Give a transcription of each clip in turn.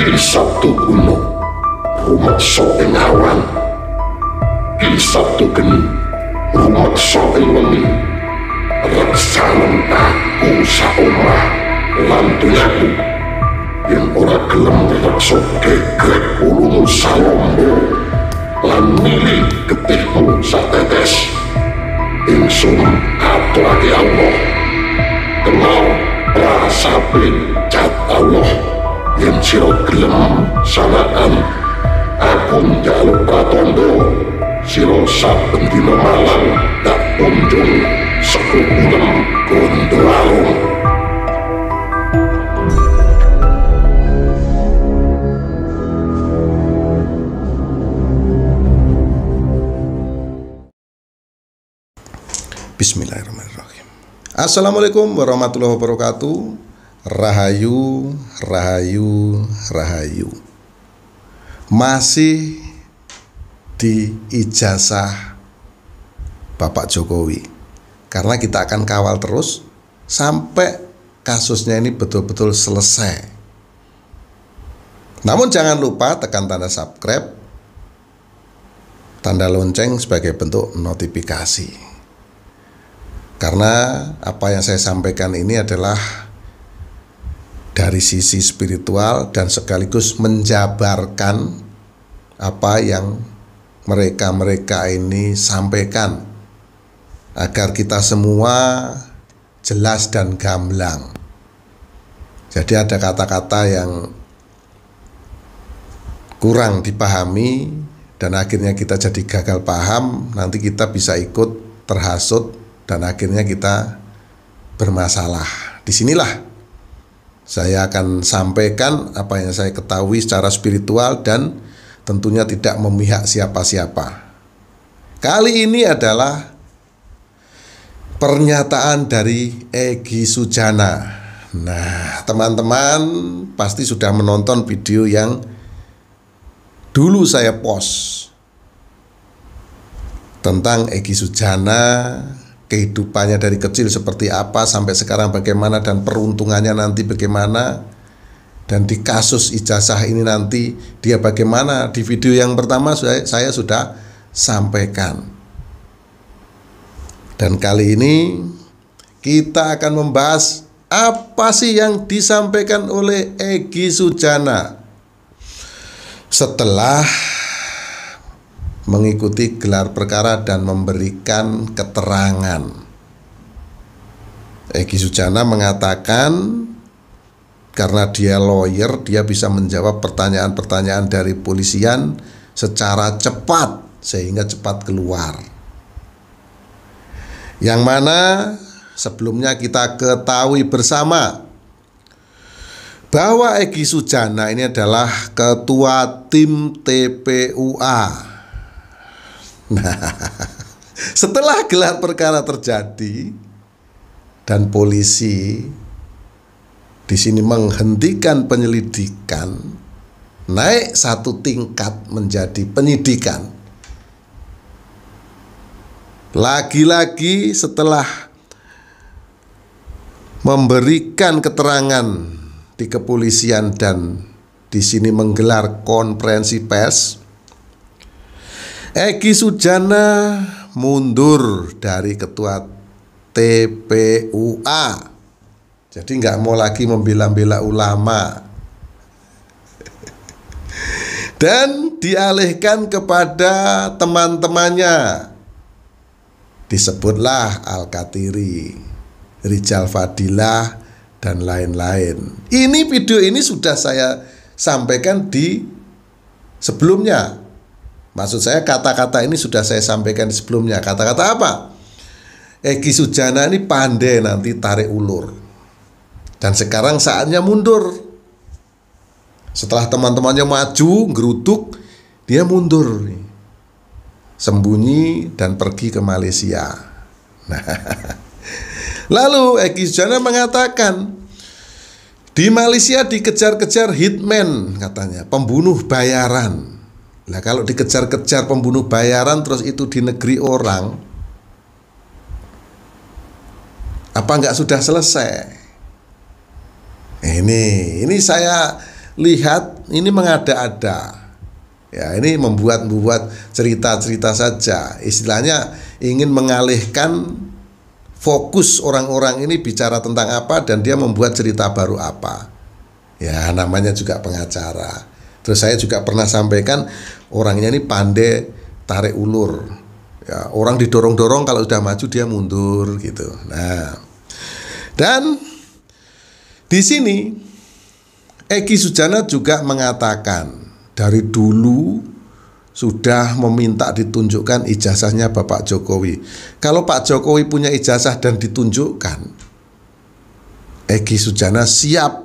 Di Sabtu kuno rumeksa ing awan, di Sabtu geni rumeksa ing wengi. Reksanen aku saomah lan donyaku, yen ora gelem reksa gegrek ulumu salombo lan milih getihmu satetes. Ingsun aturake Allah, kenal prasape cat Allah. Yen sira gelem sanaan aku njaluk pratondo, sira saben dina malam tak kunjung sekukulem Gondoalung. Bismillahirrahmanirrahim. Assalamualaikum warahmatullahi wabarakatuh. Rahayu, rahayu, rahayu. Masih di ijazah Bapak Jokowi, karena kita akan kawal terus sampai kasusnya ini betul-betul selesai. Namun jangan lupa tekan tanda subscribe, tanda lonceng sebagai bentuk notifikasi. Karena apa yang saya sampaikan ini adalah dari sisi spiritual dan sekaligus menjabarkan apa yang mereka ini sampaikan, agar kita semua jelas dan gamblang. Jadi ada kata-kata yang kurang dipahami dan akhirnya kita jadi gagal paham, nanti kita bisa ikut terhasut dan akhirnya kita bermasalah. Disinilah saya akan sampaikan apa yang saya ketahui secara spiritual dan tentunya tidak memihak siapa-siapa. Kali ini adalah pernyataan dari Egy Sujana. Nah, teman-teman pasti sudah menonton video yang dulu saya post tentang Egy Sujana, kehidupannya dari kecil seperti apa sampai sekarang bagaimana dan peruntungannya nanti bagaimana, dan di kasus ijazah ini nanti dia bagaimana. Di video yang pertama saya sudah sampaikan. Dan kali ini kita akan membahas apa sih yang disampaikan oleh Egy Sujana setelah mengikuti gelar perkara dan memberikan keterangan. Egy Sujana mengatakan karena dia lawyer, dia bisa menjawab pertanyaan-pertanyaan dari polisian secara cepat sehingga cepat keluar. Yang mana sebelumnya kita ketahui bersama bahwa Egy Sujana ini adalah ketua tim TPUA. Nah, setelah gelar perkara terjadi dan polisi di sini menghentikan penyelidikan, naik satu tingkat menjadi penyidikan. Lagi-lagi setelah memberikan keterangan di kepolisian dan di sini menggelar konferensi pers, Egy Sujana mundur dari ketua TPUA. Jadi nggak mau lagi membela-bela ulama dan dialihkan kepada teman-temannya. Disebutlah Al-Katiri, Rijal Fadilah, dan lain-lain. Ini video ini sudah saya sampaikan di sebelumnya. Maksud saya kata-kata ini sudah saya sampaikan sebelumnya. Kata-kata apa? Egy Sujana ini pandai nanti tarik ulur. Dan sekarang saatnya mundur. Setelah teman-temannya maju, geruduk, dia mundur. Sembunyi dan pergi ke Malaysia. Nah, lalu Egy Sujana mengatakan, di Malaysia dikejar-kejar hitman katanya, pembunuh bayaran. Nah, kalau dikejar-kejar pembunuh bayaran terus itu di negeri orang, apa nggak sudah selesai? Ini saya lihat ini mengada-ada. Ya, ini membuat cerita-cerita saja. Istilahnya ingin mengalihkan fokus orang-orang ini bicara tentang apa dan dia membuat cerita baru apa. Ya, namanya juga pengacara. Terus saya juga pernah sampaikan orangnya ini pandai tarik ulur. Ya, orang didorong-dorong kalau sudah maju dia mundur gitu. Nah, dan di sini Egy Sujana juga mengatakan dari dulu sudah meminta ditunjukkan ijazahnya Bapak Jokowi. Kalau Pak Jokowi punya ijazah dan ditunjukkan, Egy Sujana siap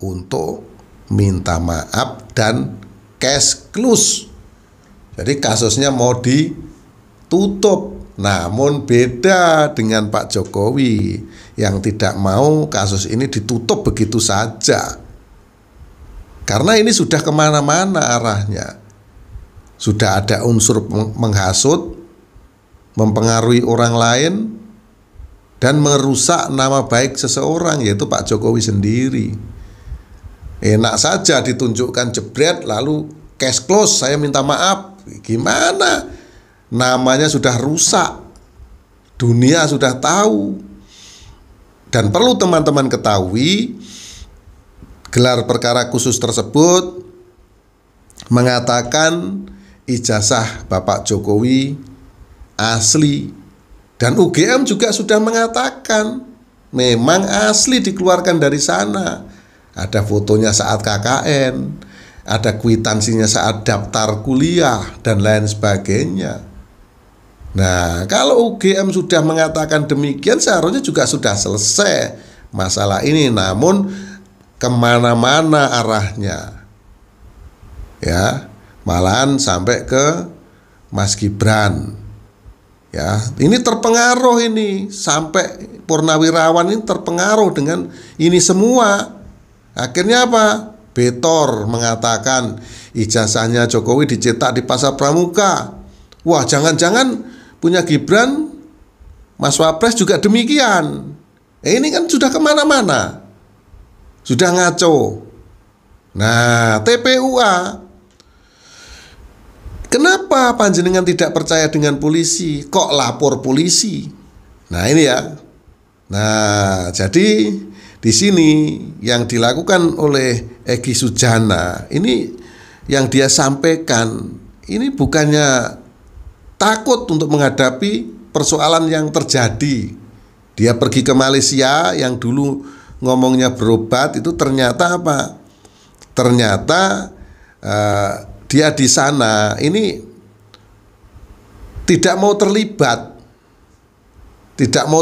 untuk minta maaf dan cash close. Jadi kasusnya mau ditutup. Namun beda dengan Pak Jokowi yang tidak mau kasus ini ditutup begitu saja. Karena ini sudah kemana-mana arahnya. Sudah ada unsur menghasut, mempengaruhi orang lain, dan merusak nama baik seseorang, yaitu Pak Jokowi sendiri. Enak saja ditunjukkan jebret lalu cash close, saya minta maaf. Gimana? Namanya sudah rusak. Dunia sudah tahu. Dan perlu teman-teman ketahui, gelar perkara khusus tersebut mengatakan ijazah Bapak Jokowi asli, dan UGM juga sudah mengatakan memang asli dikeluarkan dari sana. Ada fotonya saat KKN, ada kwitansinya saat daftar kuliah dan lain sebagainya. Nah, kalau UGM sudah mengatakan demikian, seharusnya juga sudah selesai masalah ini. Namun kemana-mana arahnya, ya, malahan sampai ke Mas Gibran, ya, ini terpengaruh ini, sampai Purnawirawan ini terpengaruh dengan ini semua. Akhirnya apa? Betor mengatakan ijazahnya Jokowi dicetak di Pasar Pramuka. Wah, jangan-jangan punya Gibran, Mas Wapres juga demikian. Ini kan sudah kemana-mana, sudah ngaco. Nah, TPUA, kenapa panjenengan tidak percaya dengan polisi? Kok lapor polisi? Nah, ini ya. Nah, jadi di sini yang dilakukan oleh Egy Sujana ini, yang dia sampaikan ini bukannya takut untuk menghadapi persoalan yang terjadi. Dia pergi ke Malaysia, yang dulu ngomongnya berobat, itu ternyata apa? Ternyata dia di sana ini tidak mau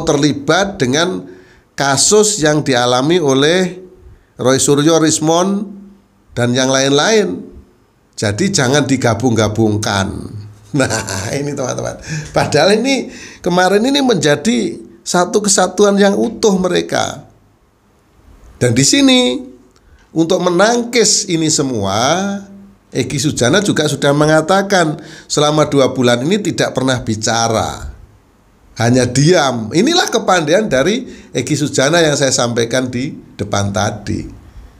terlibat dengan kasus yang dialami oleh Roy Suryo, Rismond, dan yang lain-lain. Jadi jangan digabung-gabungkan. Nah, ini teman-teman. Padahal ini kemarin ini menjadi satu kesatuan yang utuh mereka. Dan di sini untuk menangkis ini semua, Egy Sujana juga sudah mengatakan selama 2 bulan ini tidak pernah bicara, hanya diam. Inilah kepandaian dari Egy Sujana yang saya sampaikan di depan tadi.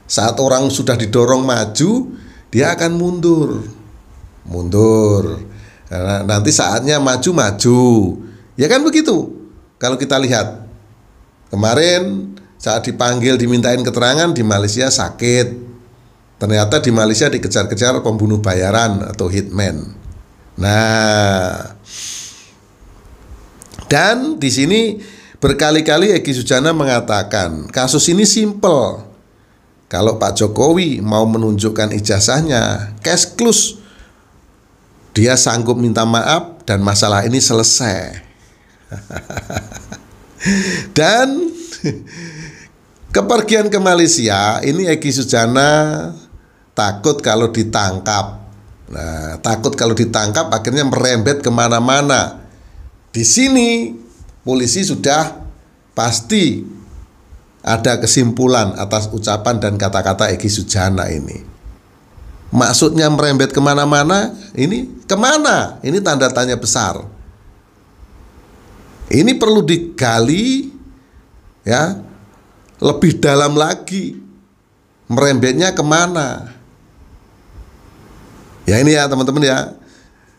Saat orang sudah didorong maju, dia akan mundur. Nah, nanti saatnya maju. Ya kan begitu. Kalau kita lihat kemarin saat dipanggil dimintain keterangan di Malaysia sakit. Ternyata di Malaysia dikejar-kejar pembunuh bayaran atau hitman. Nah, dan di sini berkali-kali Egy Sujana mengatakan kasus ini simpel. Kalau Pak Jokowi mau menunjukkan ijazahnya, cash close, dia sanggup minta maaf dan masalah ini selesai. Dan kepergian ke Malaysia ini Egy Sujana takut kalau ditangkap. Nah, takut kalau ditangkap akhirnya merembet kemana-mana. Di sini polisi sudah pasti ada kesimpulan atas ucapan dan kata-kata Egy Sujana ini. Maksudnya merembet kemana-mana, ini kemana? Ini tanda tanya besar. Ini perlu digali, ya, lebih dalam lagi. merembetnya kemana. Ya ini ya teman-teman ya.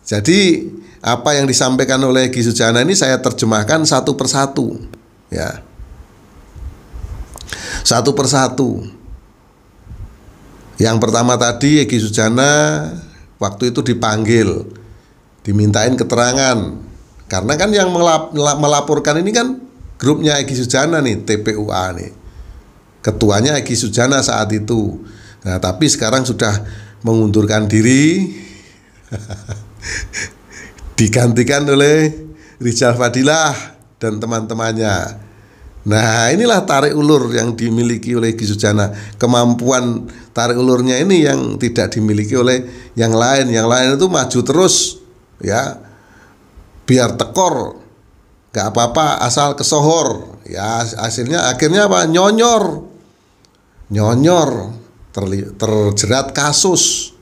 Jadi apa yang disampaikan oleh Egy Sujana ini saya terjemahkan satu persatu ya. Satu persatu. Yang pertama tadi Egy Sujana waktu itu dipanggil, dimintain keterangan. Karena kan yang melaporkan ini kan grupnya Egy Sujana nih, TPUA nih. Ketuanya Egy Sujana saat itu. Nah, tapi sekarang sudah mengundurkan diri. Digantikan oleh Rizal Fadilah dan teman-temannya. Nah, inilah tarik ulur yang dimiliki oleh Egy Sujana. Kemampuan tarik ulurnya ini yang tidak dimiliki oleh yang lain. Yang lain itu maju terus ya. Biar tekor, gak apa-apa asal kesohor. Ya, akhirnya apa? Nyonyor. Terjerat kasus.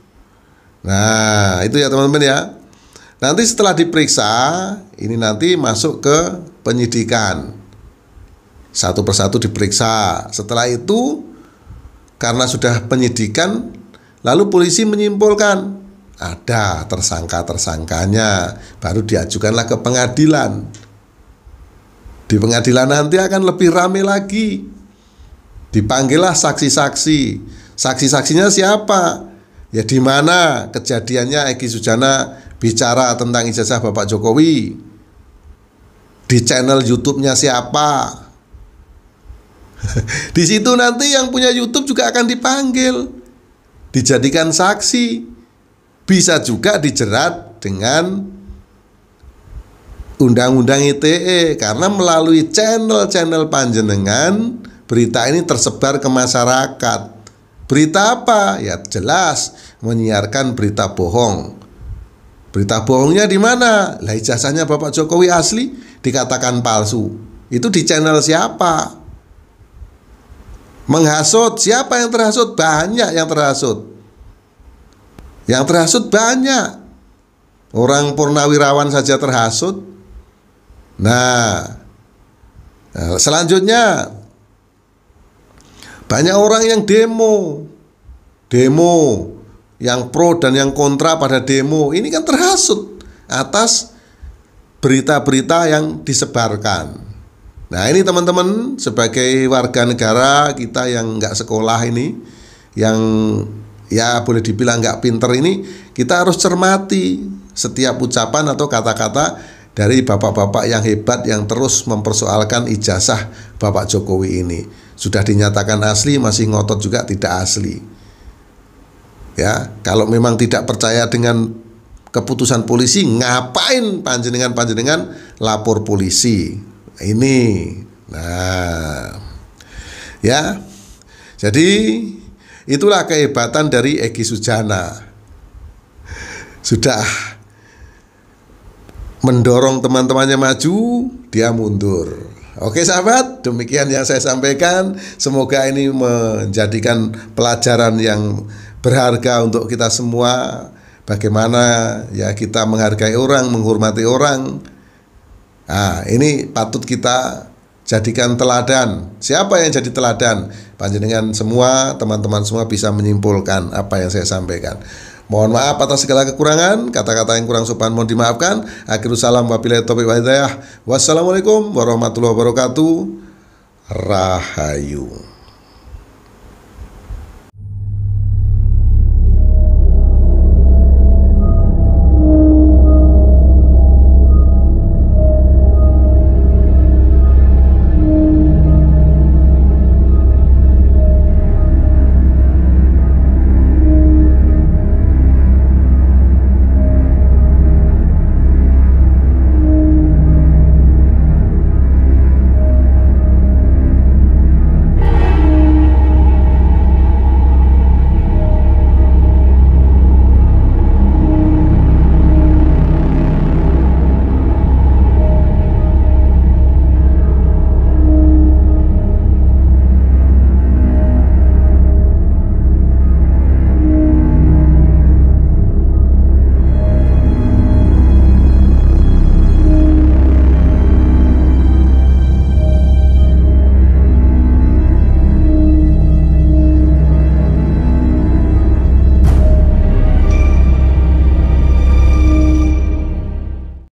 Nah, itu ya teman-teman ya. Nanti setelah diperiksa, ini nanti masuk ke penyidikan. Satu persatu diperiksa. Setelah itu, karena sudah penyidikan, lalu polisi menyimpulkan ada tersangka-tersangkanya, baru diajukanlah ke pengadilan. Di pengadilan nanti akan lebih ramai lagi. Dipanggillah saksi-saksi. Saksi-saksinya siapa? Ya di mana kejadiannya Egy Sujana bicara tentang ijazah Bapak Jokowi? Di channel YouTube-nya siapa? Di situ nanti yang punya YouTube juga akan dipanggil, dijadikan saksi. Bisa juga dijerat dengan Undang-Undang ITE karena melalui channel-channel panjenengan berita ini tersebar ke masyarakat. Berita apa? Ya jelas menyiarkan berita bohong. Berita bohongnya di mana? Lah ijazahnya Bapak Jokowi asli dikatakan palsu. Itu di channel siapa? Menghasut, siapa yang terhasut? Banyak yang terhasut. Yang terhasut banyak. Orang purnawirawan saja terhasut. Nah, selanjutnya banyak orang yang demo yang pro dan yang kontra pada demo. Ini kan terhasut atas berita-berita yang disebarkan. Nah ini teman-teman, sebagai warga negara kita yang nggak sekolah ini, yang ya boleh dibilang nggak pinter ini, kita harus cermati setiap ucapan atau kata-kata dari bapak-bapak yang hebat yang terus mempersoalkan ijazah Bapak Jokowi ini. Sudah dinyatakan asli, masih ngotot juga tidak asli. Ya, kalau memang tidak percaya dengan keputusan polisi, ngapain panjenengan lapor polisi? Ini. Nah. Ya. Jadi itulah kehebatan dari Egy Sujana. Sudah mendorong teman-temannya maju, dia mundur. Oke sahabat, demikian yang saya sampaikan. Semoga ini menjadikan pelajaran yang berharga untuk kita semua. Bagaimana ya kita menghargai orang, menghormati orang. Nah, ini patut kita jadikan teladan. Siapa yang jadi teladan? Panjenengan semua, teman-teman semua bisa menyimpulkan apa yang saya sampaikan. Mohon maaf atas segala kekurangan, kata-kata yang kurang sopan mohon dimaafkan. Akhirul salam wabillahi taufiq wal hidayah. Wassalamualaikum warahmatullahi wabarakatuh. Rahayu.